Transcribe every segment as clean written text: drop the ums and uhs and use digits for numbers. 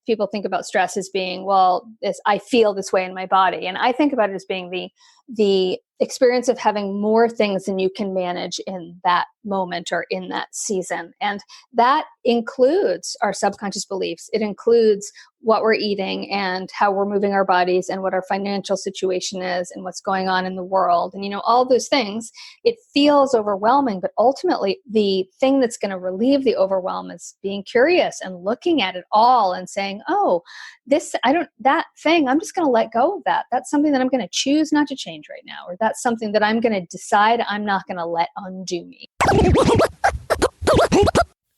people think about stress as being, well, I feel this way in my body. And I think about it as being the experience of having more things than you can manage in that moment or in that season. And that includes our subconscious beliefs. It includes what we're eating and how we're moving our bodies and what our financial situation is and what's going on in the world. And, all those things, it feels overwhelming, but ultimately the thing that's going to relieve the overwhelm is being curious and looking at it all and saying, oh, that thing, I'm just going to let go of that. That's something that I'm going to choose not to change right now. Or that's something that I'm going to decide I'm not going to let undo me.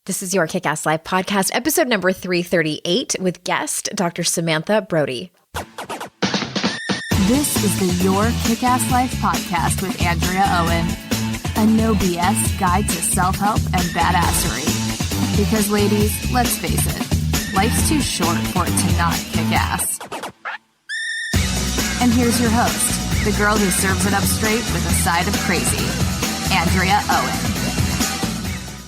This is your Kick-Ass Life podcast, episode number 338 with guest Dr. Samantha Brody. This is the Your Kick-Ass Life podcast with Andrea Owen, a no BS guide to self-help and badassery. Because ladies, let's face it, life's too short for it to not kick ass. And here's your host, the girl who serves it up straight with a side of crazy, Andrea Owen.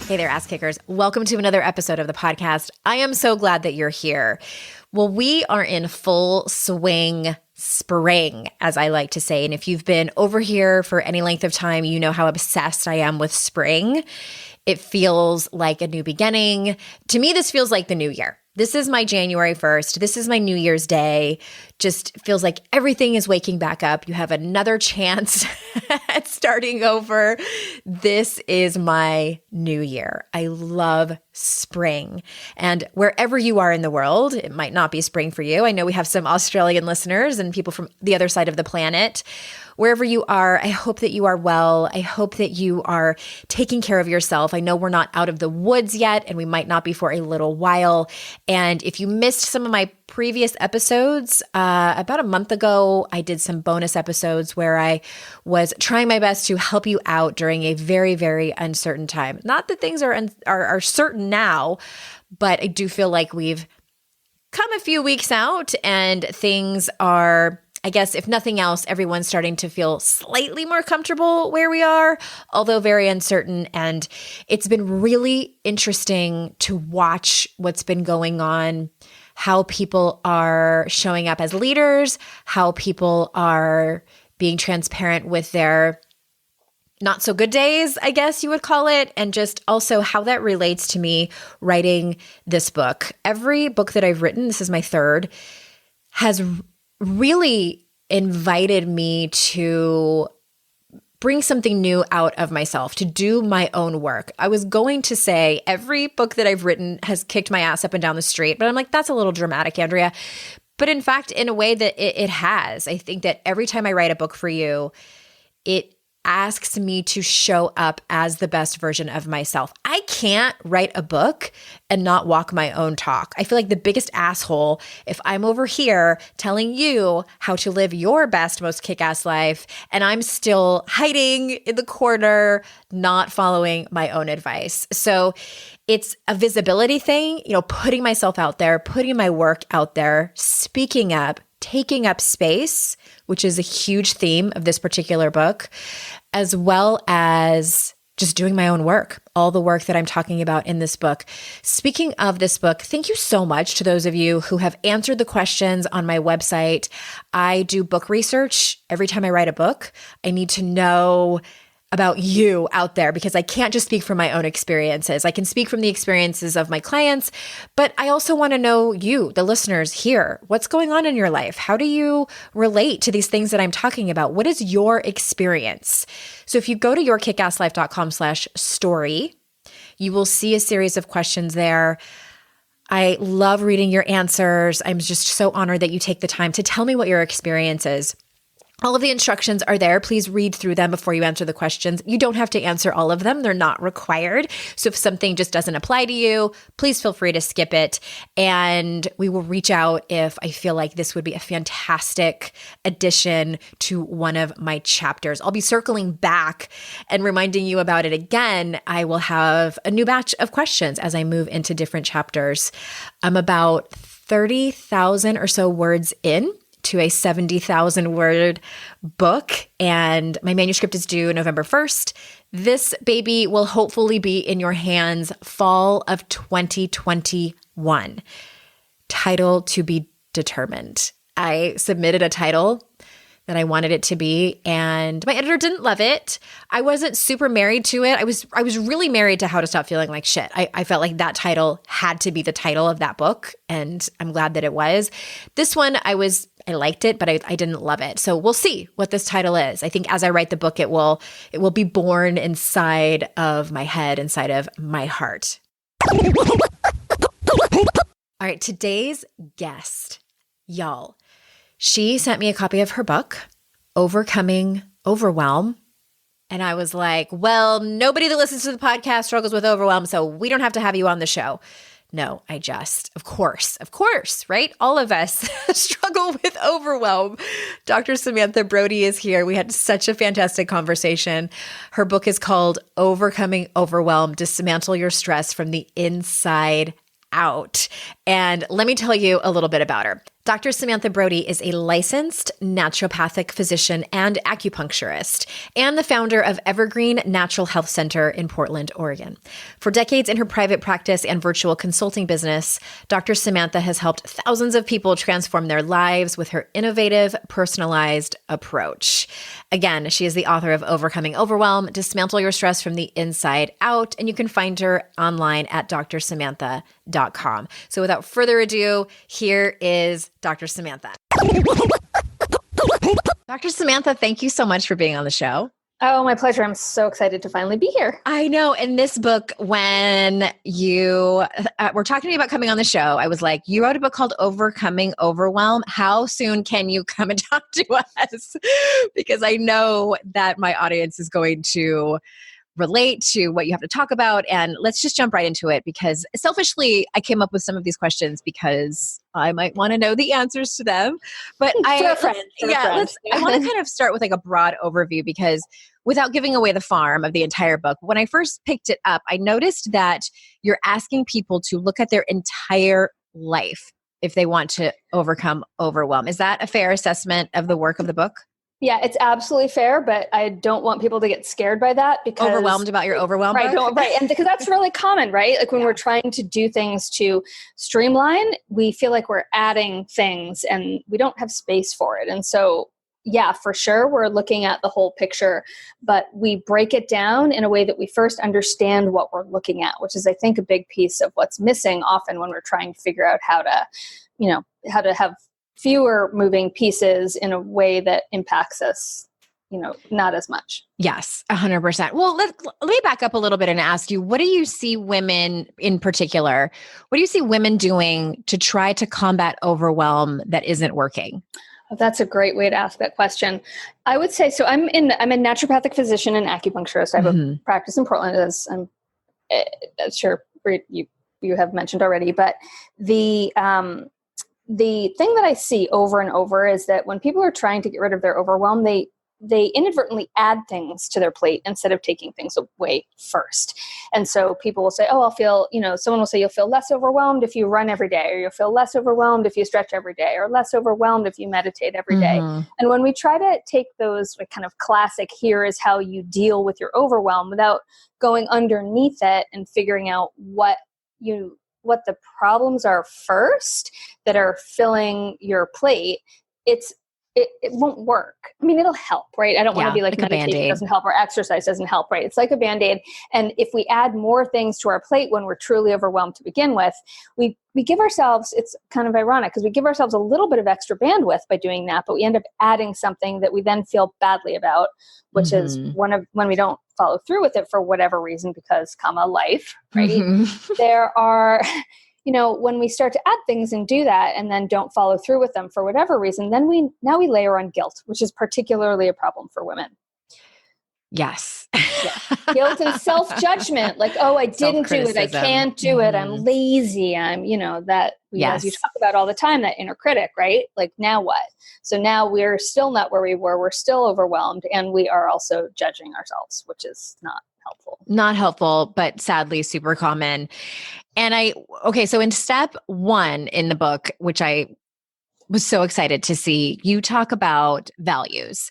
Hey there, ass kickers. Welcome to another episode of the podcast. I am so glad that you're here. Well, we are in full swing spring, as I like to say. And if you've been over here for any length of time, you know how obsessed I am with spring. It feels like a new beginning. To me, this feels like the new year. This is my January 1st. This is my New Year's Day. Just feels like everything is waking back up. You have another chance at starting over. This is my new year. I love spring. And wherever you are in the world, it might not be spring for you. I know we have some Australian listeners and people from the other side of the planet. Wherever you are, I hope that you are well. I hope that you are taking care of yourself. I know we're not out of the woods yet, and we might not be for a little while. And if you missed some of my previous episodes, about a month ago, I did some bonus episodes where I was trying my best to help you out during a very, very uncertain time. Not that things are certain now, but I do feel like we've come a few weeks out and things are, I guess, if nothing else, everyone's starting to feel slightly more comfortable where we are, although very uncertain. And it's been really interesting to watch what's been going on, how people are showing up as leaders, how people are being transparent with their not so good days, I guess you would call it, and just also how that relates to me writing this book. Every book that I've written, this is my third, has really invited me to bring something new out of myself, to do my own work. I was going to say every book that I've written has kicked my ass up and down the street, but I'm like, that's a little dramatic, Andrea. But in fact, in a way that it has. I think that every time I write a book for you, it asks me to show up as the best version of myself. I can't write a book and not walk my own talk. I feel like the biggest asshole if I'm over here telling you how to live your best, most kick-ass life, and I'm still hiding in the corner, not following my own advice. So it's a visibility thing, putting myself out there, putting my work out there, speaking up, taking up space, which is a huge theme of this particular book, as well as just doing my own work, all the work that I'm talking about in this book. Speaking of this book, thank you so much to those of you who have answered the questions on my website. I do book research every time I write a book. I need to know about you out there because I can't just speak from my own experiences. I can speak from the experiences of my clients, but I also want to know you, the listeners here. What's going on in your life? How do you relate to these things that I'm talking about? What is your experience? So if you go to yourkickasslife.com/story, you will see a series of questions there. I love reading your answers. I'm just so honored that you take the time to tell me what your experience is. All of the instructions are there. Please read through them before you answer the questions. You don't have to answer all of them. They're not required. So if something just doesn't apply to you, please feel free to skip it. And we will reach out if I feel like this would be a fantastic addition to one of my chapters. I'll be circling back and reminding you about it again. I will have a new batch of questions as I move into different chapters. I'm about 30,000 or so words in to a 70,000 word book, and my manuscript is due November 1st. This baby will hopefully be in your hands fall of 2021. title to be determined. I submitted a title that I wanted it to be, and my editor didn't love it. I wasn't super married to it. I was really married to How to Stop Feeling Like Shit. I felt like that title had to be the title of that book, and I'm glad that it was. This one, I liked it, but I didn't love it. So we'll see what this title is. I think as I write the book, it will be born inside of my head, inside of my heart. All right, today's guest, y'all. She sent me a copy of her book, Overcoming Overwhelm. And I was like, well, nobody that listens to the podcast struggles with overwhelm, so we don't have to have you on the show. No, of course, right? All of us struggle with overwhelm. Dr. Samantha Brody is here. We had such a fantastic conversation. Her book is called Overcoming Overwhelm, Dismantle Your Stress from the Inside Out. And let me tell you a little bit about her. Dr. Samantha Brody is a licensed naturopathic physician and acupuncturist, and the founder of Evergreen Natural Health Center in Portland, Oregon. For decades in her private practice and virtual consulting business, Dr. Samantha has helped thousands of people transform their lives with her innovative, personalized approach. Again, she is the author of Overcoming Overwhelm, Dismantle Your Stress from the Inside Out, and you can find her online at drsamantha.com. So without further ado, here is Dr. Samantha. Dr. Samantha, thank you so much for being on the show. Oh, my pleasure. I'm so excited to finally be here. I know. In this book, when you were talking to me about coming on the show, I was like, you wrote a book called Overcoming Overwhelm. How soon can you come and talk to us? Because I know that my audience is going to relate to what you have to talk about. And let's just jump right into it, because selfishly, I came up with some of these questions because I might want to know the answers to them. But I want to kind of start with like a broad overview, because without giving away the farm of the entire book, when I first picked it up, I noticed that you're asking people to look at their entire life if they want to overcome overwhelm. Is that a fair assessment of the work of the book? Yeah, it's absolutely fair, but I don't want people to get scared by that, because overwhelmed about your overwhelm. Right, and because that's really common, right? Like when we're trying to do things to streamline, we feel like we're adding things and we don't have space for it. And so, yeah, for sure, we're looking at the whole picture, but we break it down in a way that we first understand what we're looking at, which is, I think, a big piece of what's missing often when we're trying to figure out how to have fewer moving pieces in a way that impacts us, not as much. Yes, 100%. Well, let me back up a little bit and ask you, what do you see women in particular, what do you see women doing to try to combat overwhelm that isn't working? That's a great way to ask that question. I would say, so I'm a naturopathic physician and acupuncturist. I have a practice in Portland, as I'm sure you have mentioned already, but the thing that I see over and over is that when people are trying to get rid of their overwhelm, they inadvertently add things to their plate instead of taking things away first. And so people will say, someone will say, you'll feel less overwhelmed if you run every day, or you'll feel less overwhelmed if you stretch every day, or less overwhelmed if you meditate every day. And when we try to take those kind of classic, here is how you deal with your overwhelm, without going underneath it and figuring out what the problems are first that are filling your plate, it won't work. I mean, it'll help, right? I don't want to be like meditation doesn't help or exercise doesn't help, right? It's like a Band-Aid. And if we add more things to our plate when we're truly overwhelmed to begin with, we give ourselves, it's kind of ironic because we give ourselves a little bit of extra bandwidth by doing that, but we end up adding something that we then feel badly about, which is when we don't follow through with it for whatever reason, because life, right? There are... when we start to add things and do that and then don't follow through with them for whatever reason, then we layer on guilt, which is particularly a problem for women. Yes. Guilt and self-judgment. Like, oh, I didn't do it. I can't do it. I'm lazy. I'm, as you talk about all the time, that inner critic, right? Like, now what? So now we're still not where we were. We're still overwhelmed. And we are also judging ourselves, which is not helpful. Not helpful, but sadly super common. And so in step 1 in the book, which I was so excited to see you talk about values.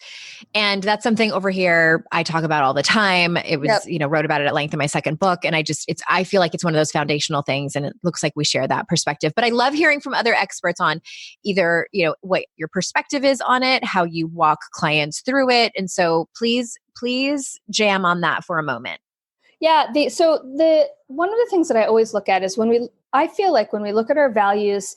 And that's something over here I talk about all the time. It was, wrote about it at length in my second book. And I feel like it's one of those foundational things. And it looks like we share that perspective. But I love hearing from other experts on either, what your perspective is on it, how you walk clients through it. And so please jam on that for a moment. Yeah. One of the things that I always look at is I feel like when we look at our values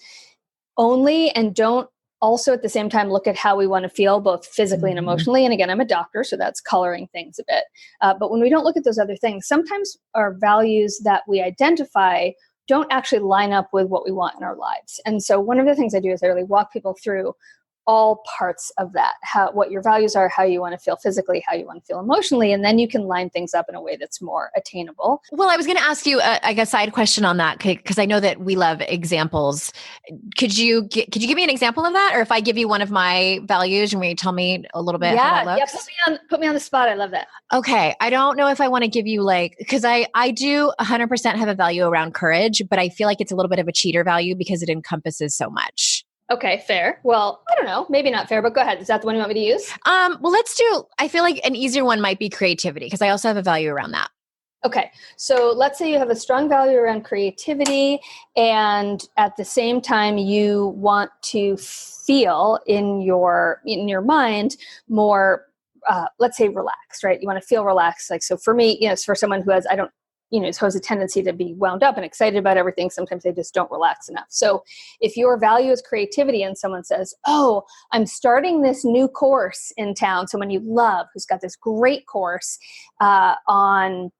only and don't also at the same time look at how we want to feel both physically and emotionally. And again, I'm a doctor, so that's coloring things a bit. But when we don't look at those other things, sometimes our values that we identify don't actually line up with what we want in our lives. And so one of the things I do is I really walk people through all parts of that, what your values are, how you want to feel physically, how you want to feel emotionally, and then you can line things up in a way that's more attainable. Well, I was going to ask you a side question on that because I know that we love examples. Could you give me an example of that, or if I give you one of my values, and will you tell me a little bit how that looks? Yeah, put me on the spot. I love that. Okay, I don't know if I want to give you because I do 100% have a value around courage, but I feel like it's a little bit of a cheater value because it encompasses so much. Okay, fair. Well, I don't know, maybe not fair, but go ahead. Is that the one you want me to use? Well, I feel like an easier one might be creativity because I also have a value around that. Okay. So let's say you have a strong value around creativity and at the same time you want to feel in your mind more, let's say relaxed, right? You want to feel relaxed. Like, so for me, for someone who has, has a tendency to be wound up and excited about everything. Sometimes they just don't relax enough. So if your value is creativity and someone says, oh, I'm starting this new course in town, someone you love who's got this great course on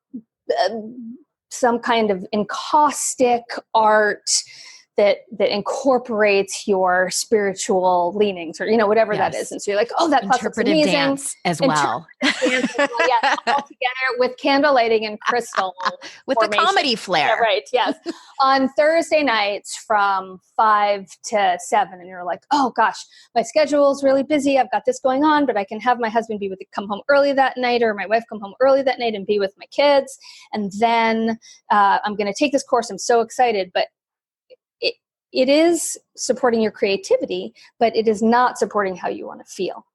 some kind of encaustic art that incorporates your spiritual leanings or, whatever that is. And so you're like, oh, that class looks amazing. Dance as well. Dance as well. Yeah, all together with candle lighting and crystal. With the comedy flair. Yeah, right, yes. On Thursday nights from 5 to 7. And you're like, oh gosh, my schedule is really busy. I've got this going on, but I can have my husband come home early that night or my wife come home early that night and be with my kids. And then I'm going to take this course. I'm so excited. But it is supporting your creativity, but it is not supporting how you want to feel.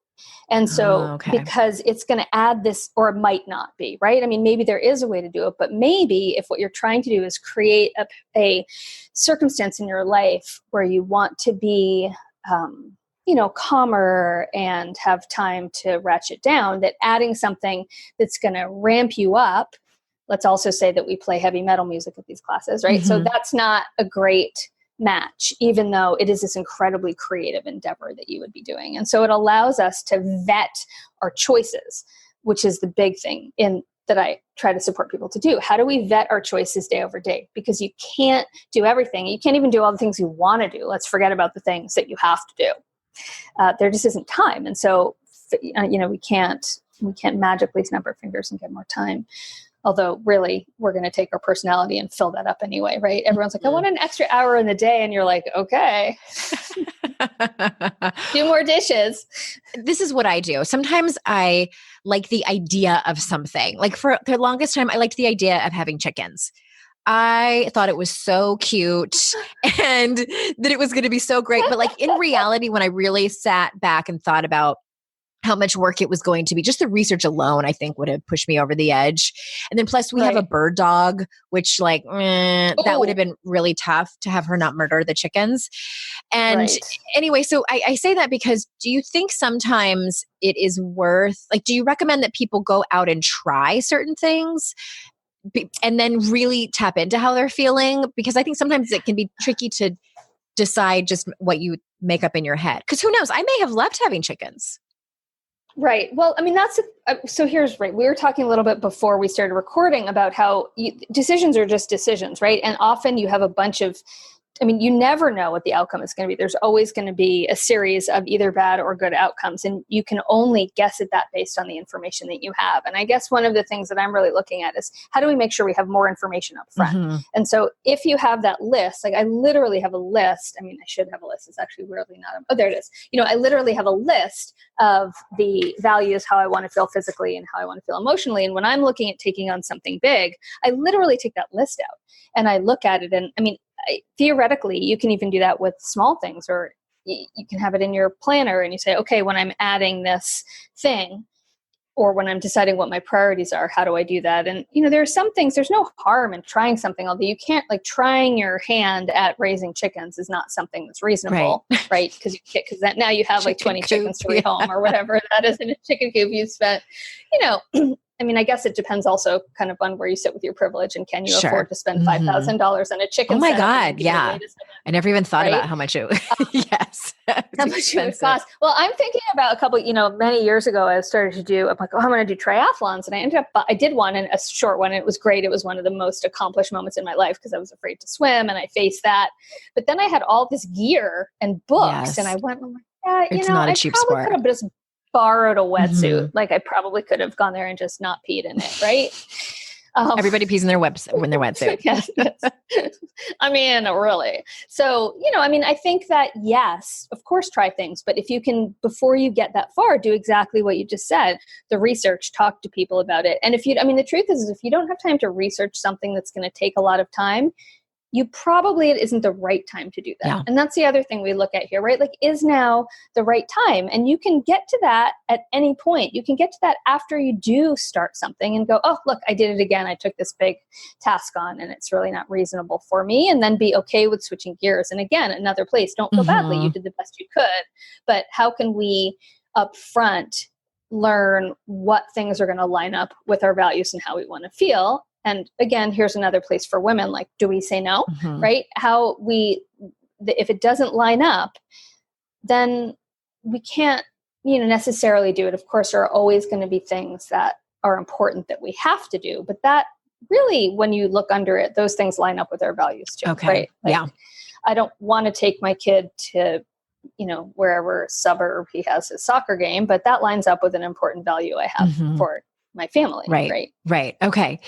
And so because it's going to add this, or it might not be, right? I mean, maybe there is a way to do it, but maybe if what you're trying to do is create a circumstance in your life where you want to be, calmer and have time to ratchet down, that adding something that's going to ramp you up. Let's also say that we play heavy metal music at these classes, right? Mm-hmm. So that's not a great match, even though it is this incredibly creative endeavor that you would be doing. And so it allows us to vet our choices, which is the big thing that I try to support people to do. How do we vet our choices day over day? Because you can't do everything. You can't even do all the things you want to do. Let's forget about the things that you have to do. There just isn't time. And so, we can't magically snap our fingers and get more time. Although really, we're going to take our personality and fill that up anyway, right? Everyone's like, I want an extra hour in the day. And you're like, okay, do more dishes. This is what I do. Sometimes I like the idea of something. Like for the longest time, I liked the idea of having chickens. I thought it was so cute and that it was going to be so great. But like in reality, when I really sat back and thought about how much work it was going to be, just the research alone, I think would have pushed me over the edge. And then plus we have a bird dog, which that would have been really tough to have her not murder the chickens. And anyway, so I say that because do you think sometimes it is worth, do you recommend that people go out and try certain things and then really tap into how they're feeling? Because I think sometimes it can be tricky to decide just what you make up in your head. Because who knows, I may have loved having chickens. Right. Well, I mean, so here's right. We were talking a little bit before we started recording about how decisions are just decisions, right? And often you have a bunch of, you never know what the outcome is going to be. There's always going to be a series of either bad or good outcomes. And you can only guess at that based on the information that you have. And I guess one of the things that I'm really looking at is how do we make sure we have more information up front? Mm-hmm. And so if you have that list, I literally have a list. I should have a list. It's actually weirdly not. Oh, there it is. I literally have a list of the values, how I want to feel physically and how I want to feel emotionally. And when I'm looking at taking on something big, I literally take that list out and I look at it. And theoretically, you can even do that with small things or you can have it in your planner and you say, okay, when I'm adding this thing, or when I'm deciding what my priorities are, how do I do that? And, there are some things, there's no harm in trying something, although you can't, like, trying your hand at raising chickens is not something that's reasonable, right? Because now you have like 20 chickens to rehome or whatever that is in a chicken coop you spent, I mean, I guess it depends also kind of on where you sit with your privilege and can you afford to spend $5,000 on a chicken? Oh my God. Yeah. I never even thought about how much it yes. How much it would cost. Well, I'm thinking about a couple, many years ago, I started to do, I'm like, I'm going to do triathlons. And I did one, and a short one. It was great. It was one of the most accomplished moments in my life because I was afraid to swim and I faced that. But then I had all this gear and books and I went, I'm like, yeah, it's not a cheap sport. Could have just borrowed a wetsuit. Like I probably could have gone there and just not peed in it. Right. Everybody pees in their wetsuit. Yes. I mean, really. So, I think that, yes, of course, try things. But if you can, before you get that far, do exactly what you just said, the research, talk to people about it. And the truth is if you don't have time to research something that's going to take a lot of time, it isn't the right time to do that. Yeah. And that's the other thing we look at here, right? Like, is now the right time? And you can get to that at any point. You can get to that after you do start something and go, oh, look, I did it again. I took this big task on and it's really not reasonable for me. And then be okay with switching gears. And again, another place, don't feel badly. You did the best you could. But how can we up front learn what things are going to line up with our values and how we want to feel? And again, here's another place for women. Like, do we say no, right? If it doesn't line up, then we can't, necessarily do it. Of course, there are always going to be things that are important that we have to do, but that really, when you look under it, those things line up with our values too, right? Like, I don't want to take my kid to, wherever suburb he has his soccer game, but that lines up with an important value I have for my family. Right. Okay.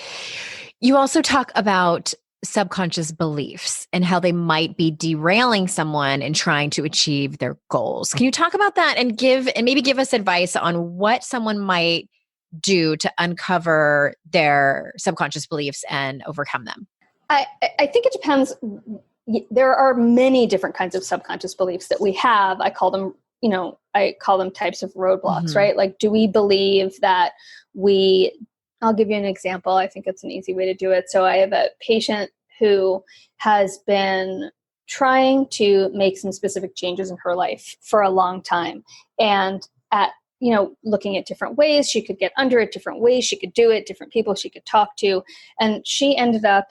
You also talk about subconscious beliefs and how they might be derailing someone in trying to achieve their goals. Can you talk about that and maybe give us advice on what someone might do to uncover their subconscious beliefs and overcome them? I think it depends. There are many different kinds of subconscious beliefs that we have. I call them types of roadblocks, right? Like, do we believe that I'll give you an example. I think it's an easy way to do it. So I have a patient who has been trying to make some specific changes in her life for a long time. And looking at different ways she could get under it, different ways she could do it, different people she could talk to. And she ended up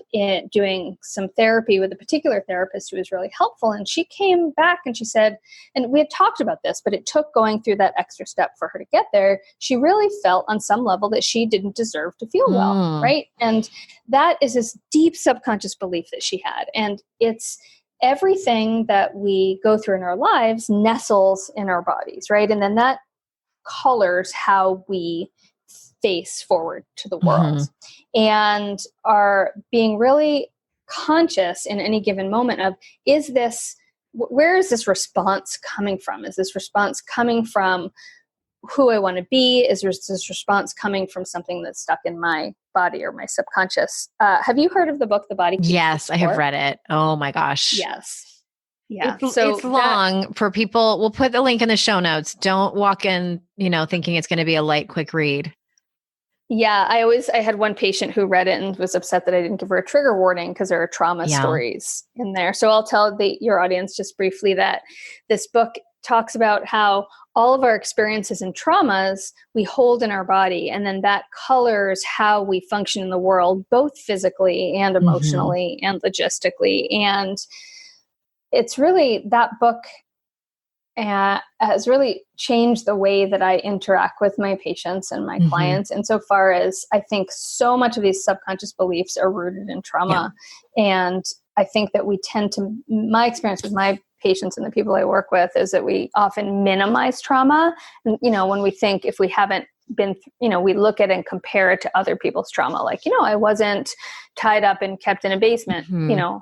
doing some therapy with a particular therapist who was really helpful. And she came back and she said, and we had talked about this, but it took going through that extra step for her to get there. She really felt on some level that she didn't deserve to feel well, right? And that is this deep subconscious belief that she had. And it's everything that we go through in our lives nestles in our bodies, right? And then that colors how we face forward to the world and are being really conscious in any given moment of, where is this response coming from? Is this response coming from who I want to be? Is this response coming from something that's stuck in my body or my subconscious? Have you heard of the book, The Body Keeps Yes, I have read it. Oh my gosh. Yes. Yeah. It's long for people. We'll put the link in the show notes. Don't walk in, thinking it's going to be a light, quick read. Yeah. I had one patient who read it and was upset that I didn't give her a trigger warning because there are trauma stories in there. So I'll tell your audience just briefly that this book talks about how all of our experiences and traumas we hold in our body, and then that colors how we function in the world, both physically and emotionally and logistically. And it's really, that book has really changed the way that I interact with my patients and my clients, insofar as I think so much of these subconscious beliefs are rooted in trauma. Yeah. And I think that we tend to, my experience with my patients and the people I work with is that we often minimize trauma. And, when we think, if we haven't been, we look at and compare it to other people's trauma. Like, I wasn't tied up and kept in a basement.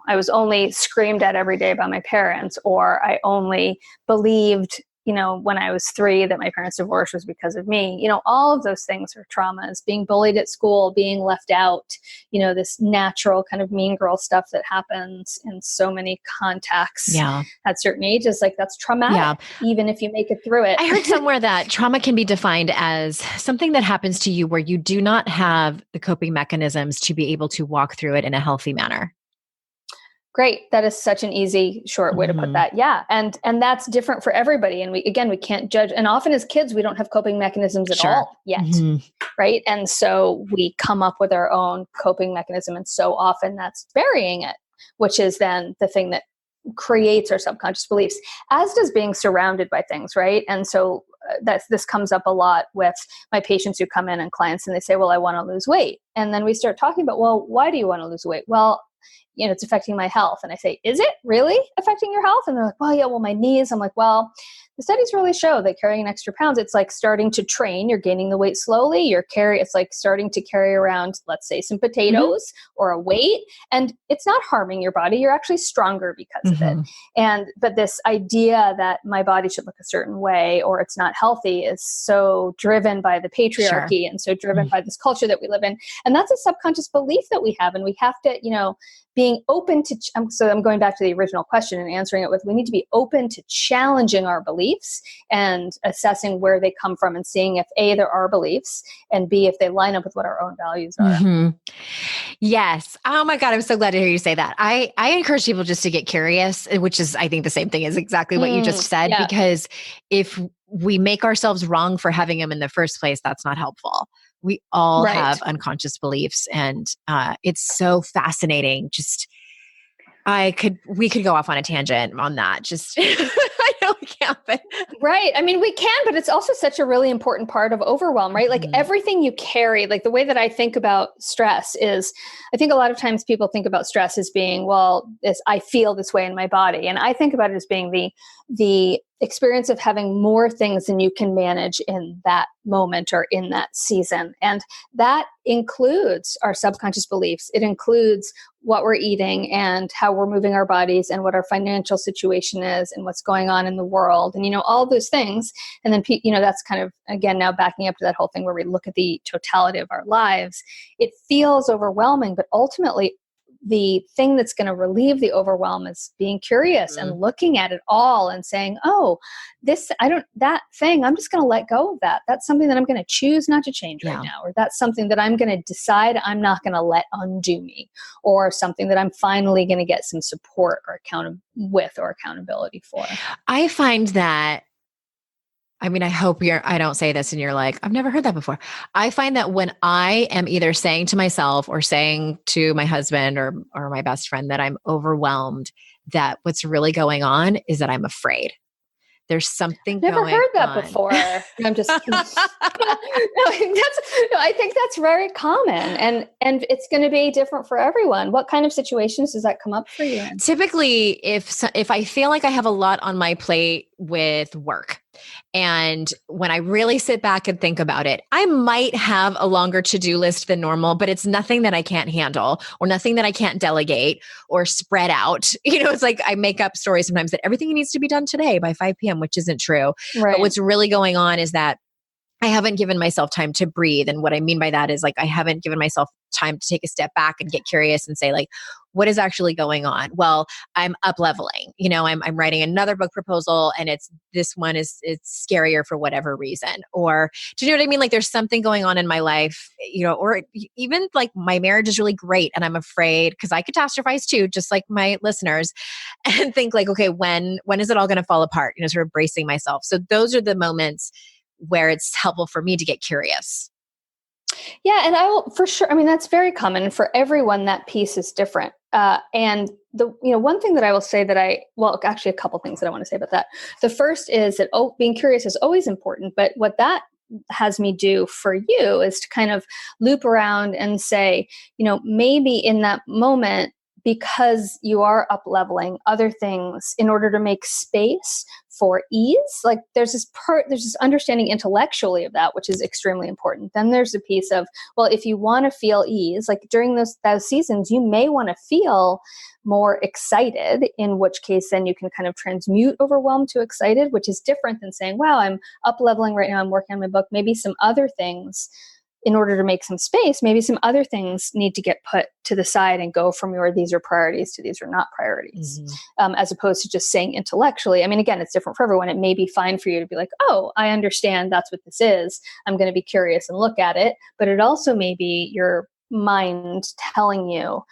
I was only screamed at every day by my parents, or I only believed when I was 3 that my parents divorced was because of me. All of those things are traumas. Being bullied at school, being left out, this natural kind of mean girl stuff that happens in so many contexts at certain ages, like that's traumatic, even if you make it through it. I heard somewhere that trauma can be defined as something that happens to you where you do not have the coping mechanisms to be able to walk through it in a healthy manner. Great. That is such an easy, short way to put that. Yeah. And that's different for everybody. And we can't judge. And often as kids, we don't have coping mechanisms at all yet. Right. And so we come up with our own coping mechanism. And so often that's burying it, which is then the thing that creates our subconscious beliefs, as does being surrounded by things. Right. And so this comes up a lot with my patients who come in and clients, and they say, well, I want to lose weight. And then we start talking about, well, why do you want to lose weight? Well, it's affecting my health. And I say, is it really affecting your health? And they're like, well, yeah, well, my knees. I'm like, well, the studies really show that carrying an extra pounds, it's like starting to train. You're gaining the weight slowly. It's like starting to carry around, let's say, some potatoes or a weight, and it's not harming your body. You're actually stronger because of it. But this idea that my body should look a certain way or it's not healthy is so driven by the patriarchy and so driven by this culture that we live in. And that's a subconscious belief that we have. And we have to, being open to, so I'm going back to the original question and answering it with, we need to be open to challenging our beliefs and assessing where they come from and seeing if A, there are beliefs, and B, if they line up with what our own values are. Yes. Oh my God. I'm so glad to hear you say that. I encourage people just to get curious, which is, I think, the same thing as exactly what you just said, because if we make ourselves wrong for having them in the first place, that's not helpful. We all have unconscious beliefs, and it's so fascinating. Just, we could go off on a tangent on that. Just, I know we can't, but. Right. I mean, we can, but it's also such a really important part of overwhelm, right? Like everything you carry, like the way that I think about stress is, I think a lot of times people think about stress as being, well, I feel this way in my body. And I think about it as being the experience of having more things than you can manage in that moment or in that season. And that includes our subconscious beliefs. It includes what we're eating and how we're moving our bodies and what our financial situation is and what's going on in the world and, all those things. And then, that's kind of, again, now backing up to that whole thing where we look at the totality of our lives. It feels overwhelming, but ultimately the thing that's going to relieve the overwhelm is being curious and looking at it all and saying, oh, that thing, I'm just going to let go of that. That's something that I'm going to choose not to change right now. Or that's something that I'm going to decide I'm not going to let undo me, or something that I'm finally going to get some support or accountability for. I find that, I mean, I hope I don't say this and you're like, I've never heard that before. I find that when I am either saying to myself or saying to my husband or my best friend that I'm overwhelmed, that what's really going on is that I'm afraid. There's something Never going heard that on. before. I'm just, I think that's very common, and it's going to be different for everyone. What kind of situations does that come up for you in? Typically, if I feel like I have a lot on my plate with work, and when I really sit back and think about it, I might have a longer to-do list than normal, but it's nothing that I can't handle or nothing that I can't delegate or spread out. It's like I make up stories sometimes that everything needs to be done today by 5 p.m., which isn't true. Right. But what's really going on is that I haven't given myself time to breathe. And what I mean by that is like, I haven't given myself time to take a step back and get curious and say like, what is actually going on? Well, I'm up leveling, I'm writing another book proposal and this one is scarier for whatever reason. Or do you know what I mean? Like there's something going on in my life, or even like my marriage is really great. And I'm afraid because I catastrophize too, just like my listeners, and think like, okay, when is it all going to fall apart? Sort of bracing myself. So those are the moments where it's helpful for me to get curious. Yeah. And I will, for sure. I mean, that's very common for everyone. That piece is different. And the, one thing that I will say actually a couple things that I want to say about that. The first is that, being curious is always important, but what that has me do for you is to kind of loop around and say, maybe in that moment, because you are up leveling other things in order to make space for ease. Like there's this understanding intellectually of that, which is extremely important. Then there's a piece of, well, if you want to feel ease, like during those seasons, you may want to feel more excited, in which case then you can kind of transmute overwhelmed to excited, which is different than saying, wow, I'm up leveling right now, I'm working on my book. Maybe some other things, in order to make some space, maybe some other things need to get put to the side and go from your these are priorities to these are not priorities, as opposed to just saying intellectually. I mean, again, it's different for everyone. It may be fine for you to be like, oh, I understand that's what this is. I'm going to be curious and look at it. But it also may be your mind telling you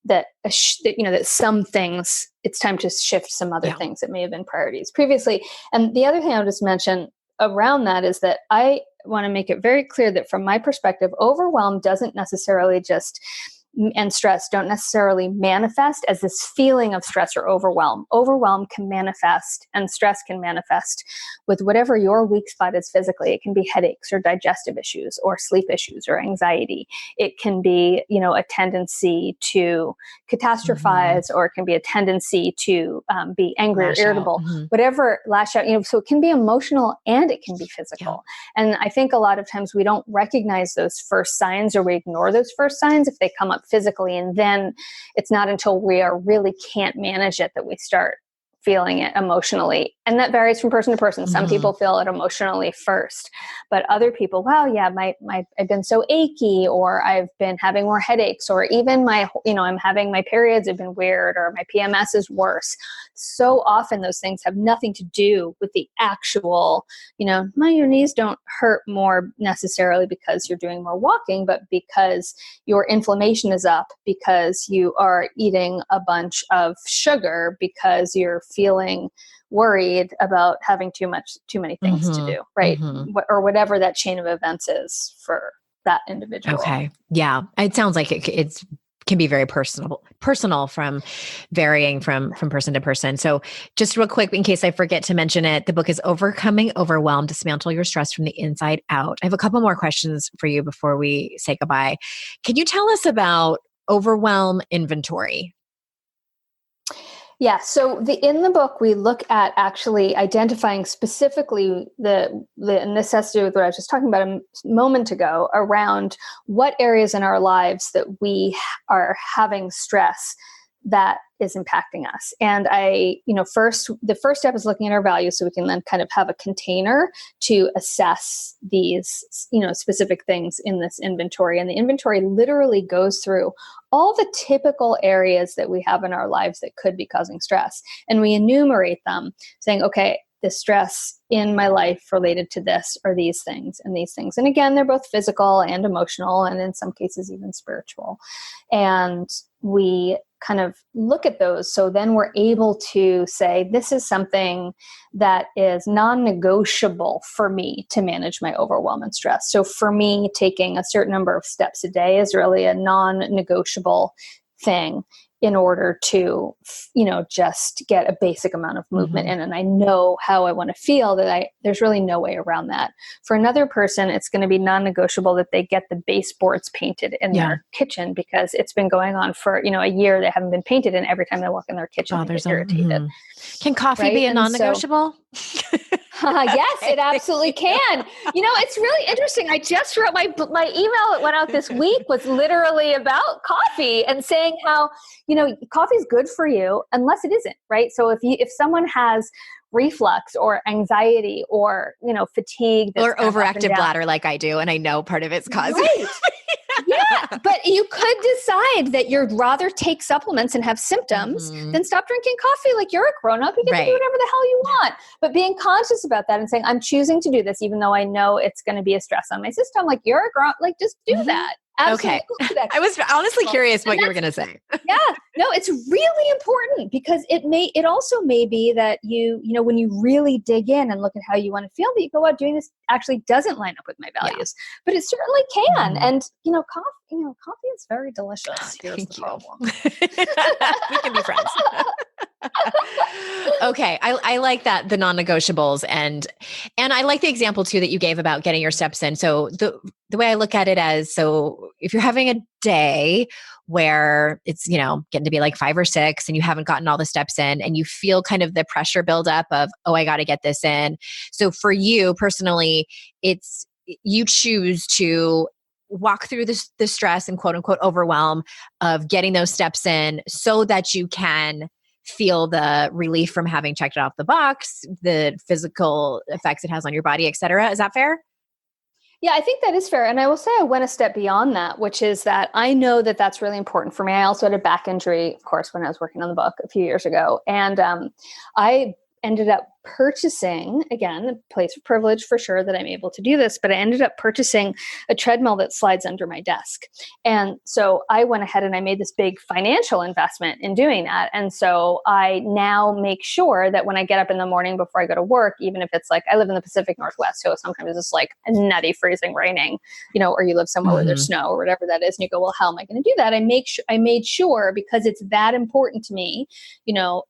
that, that some things, it's time to shift some other things that may have been priorities previously. And the other thing I'll just mention around that is that I want to make it very clear that from my perspective, overwhelm doesn't necessarily and stress don't necessarily manifest as this feeling of stress or overwhelm. Overwhelm can manifest and stress can manifest with whatever your weak spot is physically. It can be headaches or digestive issues or sleep issues or anxiety. It can be, a tendency to catastrophize, or it can be a tendency to be angry or irritable, whatever, lash out, so it can be emotional and it can be physical. And I think a lot of times we don't recognize those first signs, or we ignore those first signs if they come up physically. And then it's not until we really can't manage it that we start feeling it emotionally. And that varies from person to person. Some people feel it emotionally first, but other people, wow, yeah, I've been so achy, or I've been having more headaches, or even I'm having my periods have been weird, or my PMS is worse. So often those things have nothing to do with the actual, your knees don't hurt more necessarily because you're doing more walking, but because your inflammation is up, because you are eating a bunch of sugar, because you're feeling worried about having too many things to do, right? Or whatever that chain of events is for that individual. Okay. Yeah. It sounds like it can be very personal from varying from person to person. So just real quick, in case I forget to mention it, the book is Overcoming Overwhelm, Dismantle Your Stress from the Inside Out. I have a couple more questions for you before we say goodbye. Can you tell us about Overwhelm inventory? Yeah. So in the book, we look at actually identifying specifically the necessity with what I was just talking about a moment ago around what areas in our lives that we are having stress that is impacting us. And the first step is looking at our values, so we can then kind of have a container to assess these, specific things in this inventory. And the inventory literally goes through all the typical areas that we have in our lives that could be causing stress. And we enumerate them, saying, okay, the stress in my life related to this or these things and these things. And again, they're both physical and emotional, and in some cases even spiritual. And we kind of look at those. So then we're able to say, this is something that is non-negotiable for me to manage my overwhelm and stress. So for me, taking a certain number of steps a day is really a non-negotiable thing in order to, just get a basic amount of movement in. And I know how I want to feel, there's really no way around that. For another person, it's going to be non-negotiable that they get the baseboards painted in their kitchen because it's been going on for, a year. They haven't been painted, and every time they walk in their kitchen, they get irritated. Can coffee be a non-negotiable? Yes, it absolutely can. It's really interesting. I just wrote my email that went out this week was literally about coffee and saying how, coffee is good for you unless it isn't, right? So if someone has reflux or anxiety or, fatigue or overactive bladder like I do, and I know part of it's caused. Right. Yeah, but you could decide that you'd rather take supplements and have symptoms than stop drinking coffee. Like, you're a grown-up, you get to do whatever the hell you want. But being conscious about that and saying, I'm choosing to do this, even though I know it's going to be a stress on my system. Like, you're a grown, like, just do that. Absolutely. Okay. I was honestly curious what you were going to say. Yeah, no, it's really important because it also may be that when you really dig in and look at how you want to feel, that you go out doing this actually doesn't line up with my values, but it certainly can. And, coffee is very delicious. Here's the problem. We can be friends. Okay. I like that, the non-negotiables. And I like the example too that you gave about getting your steps in. So the way I look at it as, so if you're having a day where it's, getting to be like 5 or 6 and you haven't gotten all the steps in and you feel kind of the pressure build up of, oh, I got to get this in. So for you personally, it's you choose to walk through the stress and quote unquote overwhelm of getting those steps in so that you can feel the relief from having checked it off the box, the physical effects it has on your body, et cetera. Is that fair? Yeah, I think that is fair. And I will say I went a step beyond that, which is that I know that that's really important for me. I also had a back injury, of course, when I was working on the book a few years ago. And I ended up purchasing, again, a place of privilege for sure that I'm able to do this, but I ended up purchasing a treadmill that slides under my desk. And so I went ahead and I made this big financial investment in doing that. And so I now make sure that when I get up in the morning before I go to work, even if it's like, I live in the Pacific Northwest, so sometimes it's like nutty, freezing, raining, or you live somewhere where there's snow or whatever that is. And you go, well, how am I going to do that? I made sure, because it's that important to me,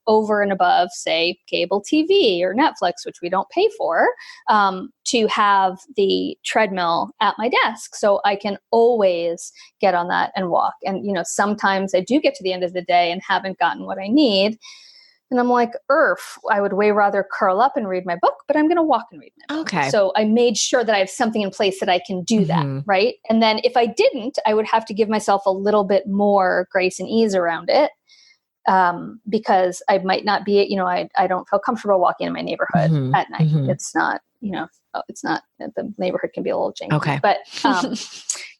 over and above, say, cable TV or Netflix, which we don't pay for, to have the treadmill at my desk so I can always get on that and walk. And, sometimes I do get to the end of the day and haven't gotten what I need. And I'm like, I would way rather curl up and read my book, but I'm going to walk and read my book. Okay. So I made sure that I have something in place that I can do that. Right. And then if I didn't, I would have to give myself a little bit more grace and ease around it. Because I might not be, I don't feel comfortable walking in my neighborhood at night. It's not, it's not, the neighborhood can be a little janky, okay. But,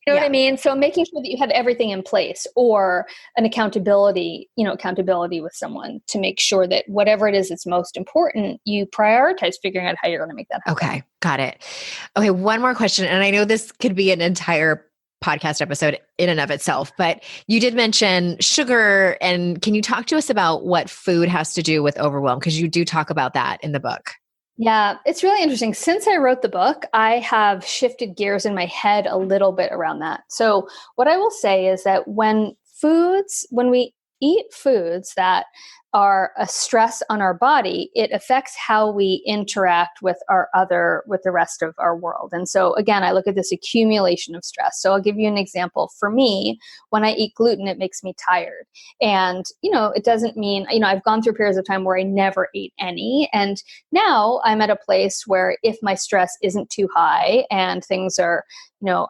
what I mean? So making sure that you had everything in place, or an accountability with someone to make sure that whatever it is that's most important, you prioritize figuring out how you're going to make that happen. Okay. Got it. Okay. One more question. And I know this could be an entire podcast episode in and of itself, but you did mention sugar. And can you talk to us about what food has to do with overwhelm? Because you do talk about that in the book. Yeah, it's really interesting. Since I wrote the book, I have shifted gears in my head a little bit around that. So what I will say is that when we eat foods that are a stress on our body, it affects how we interact with the rest of our world. And so again, I look at this accumulation of stress. So I'll give you an example. For me, when I eat gluten, it makes me tired. And, it doesn't mean, I've gone through periods of time where I never ate any. And now I'm at a place where if my stress isn't too high and things are,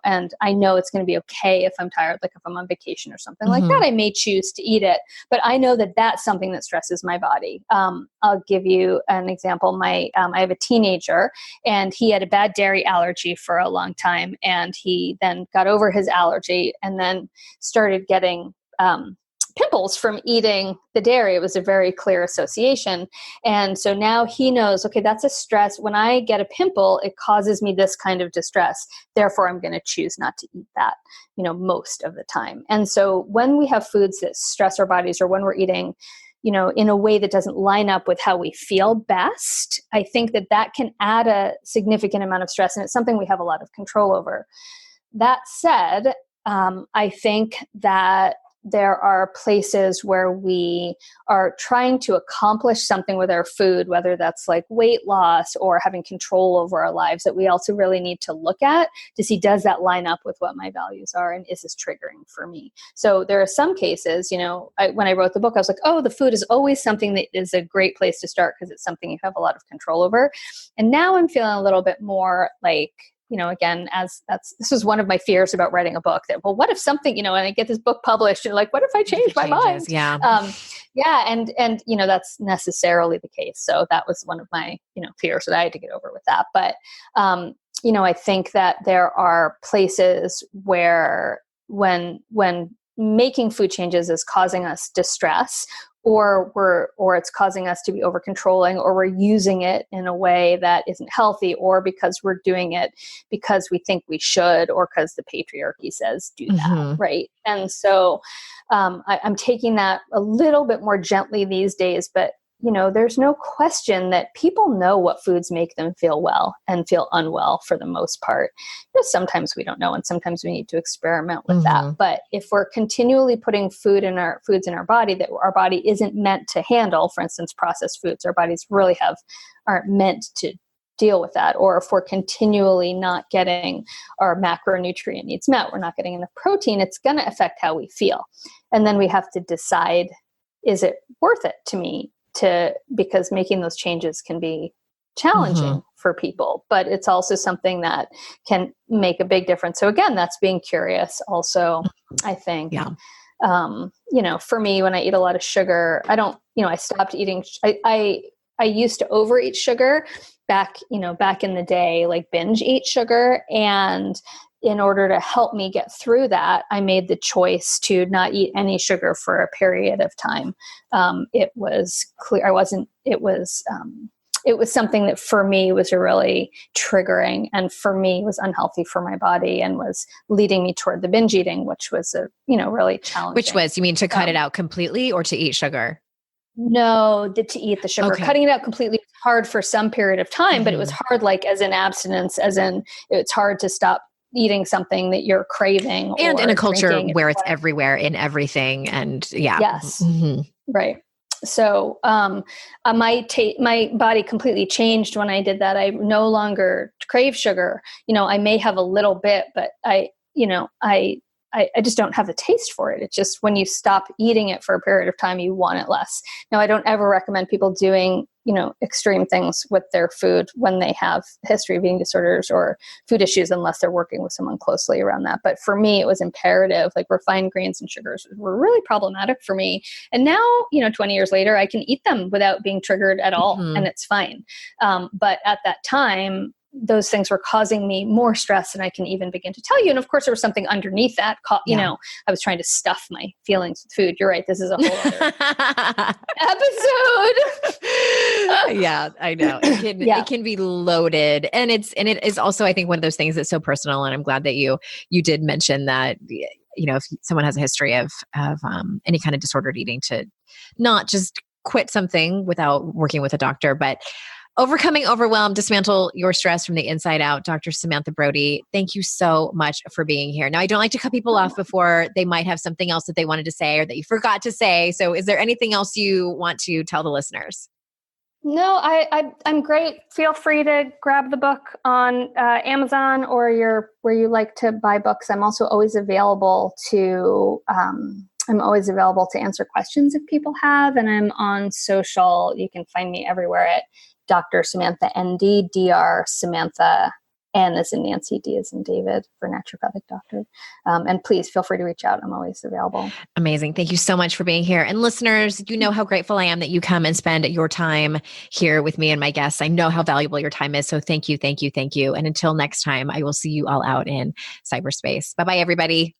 and I know it's going to be okay if I'm tired, like if I'm on vacation or something like that, I may choose to eat it. But I know that that's something that stresses my body. I'll give you an example. I have a teenager, and he had a bad dairy allergy for a long time. And he then got over his allergy and then started getting pimples from eating the dairy. It was a very clear association. And so now he knows, okay, that's a stress. When I get a pimple, it causes me this kind of distress. Therefore, I'm going to choose not to eat that, most of the time. And so when we have foods that stress our bodies, or when we're eating, in a way that doesn't line up with how we feel best, I think that can add a significant amount of stress. And it's something we have a lot of control over. That said, I think that there are places where we are trying to accomplish something with our food, whether that's like weight loss or having control over our lives, that we also really need to look at to see, does that line up with what my values are? And is this triggering for me? So there are some cases, when I wrote the book, I was like, oh, the food is always something that is a great place to start because it's something you have a lot of control over. And now I'm feeling a little bit more like, again, this is one of my fears about writing a book, that, well, what if something, and I get this book published and like, what if I change my mind? Yeah. And that's necessarily the case. So that was one of my, fears that I had to get over with that. But, I think that there are places where when making food changes is causing us distress, or it's causing us to be over controlling, or we're using it in a way that isn't healthy, or because we're doing it because we think we should, or because the patriarchy says do that. Right. And so I'm taking that a little bit more gently these days, but there's no question that people know what foods make them feel well and feel unwell for the most part. Sometimes we don't know, and sometimes we need to experiment with that. But if we're continually putting foods in our body that our body isn't meant to handle, for instance, processed foods, our bodies really aren't meant to deal with that. Or if we're continually not getting our macronutrient needs met, we're not getting enough protein, it's going to affect how we feel. And then we have to decide, is it worth it to me because making those changes can be challenging for people, but it's also something that can make a big difference. So again, that's being curious also, I think. Yeah. For me, when I eat a lot of sugar, I stopped eating. I used to overeat sugar back in the day, like binge eat sugar. And in order to help me get through that, I made the choice to not eat any sugar for a period of time. It was clear it was something that for me was really triggering, and for me was unhealthy for my body and was leading me toward the binge eating, which was really challenging. Which was, you mean to cut it out completely or to eat sugar? No, to eat the sugar. Okay. Cutting it out completely was hard for some period of time, but it was hard, like as in abstinence, as in it's hard to stop eating something that you're craving. And in a culture where it's whatever. Everywhere in everything. And yeah. Yes. Right. So my body completely changed when I did that. I no longer crave sugar. I may have a little bit, but I just don't have the taste for it. It's just when you stop eating it for a period of time, you want it less. Now, I don't ever recommend people doing, extreme things with their food when they have a history of eating disorders or food issues, unless they're working with someone closely around that. But for me, it was imperative. Like refined grains and sugars were really problematic for me. And now, 20 years later, I can eat them without being triggered at all. And it's fine. But at that time, those things were causing me more stress than I can even begin to tell you. And of course, there was something underneath that. I was trying to stuff my feelings with food. You're right. This is a whole other episode. Yeah, I know. It can be loaded. And it is also, I think, one of those things that's so personal. And I'm glad that you did mention that, if someone has a history of any kind of disordered eating, to not just quit something without working with a doctor, but overcoming overwhelm, dismantle your stress from the inside out. Dr. Samantha Brody, thank you so much for being here. Now, I don't like to cut people off before they might have something else that they wanted to say or that you forgot to say. So is there anything else you want to tell the listeners? No, I'm great. Feel free to grab the book on Amazon or where you like to buy books. I'm also always available to answer questions if people have, and I'm on social. You can find me everywhere at Dr. Samantha ND, Dr. Samantha, N as in Nancy, D as in David, for naturopathic doctor. And please feel free to reach out. I'm always available. Amazing. Thank you so much for being here. And listeners, you know how grateful I am that you come and spend your time here with me and my guests. I know how valuable your time is. So thank you, thank you, thank you. And until next time, I will see you all out in cyberspace. Bye-bye, everybody.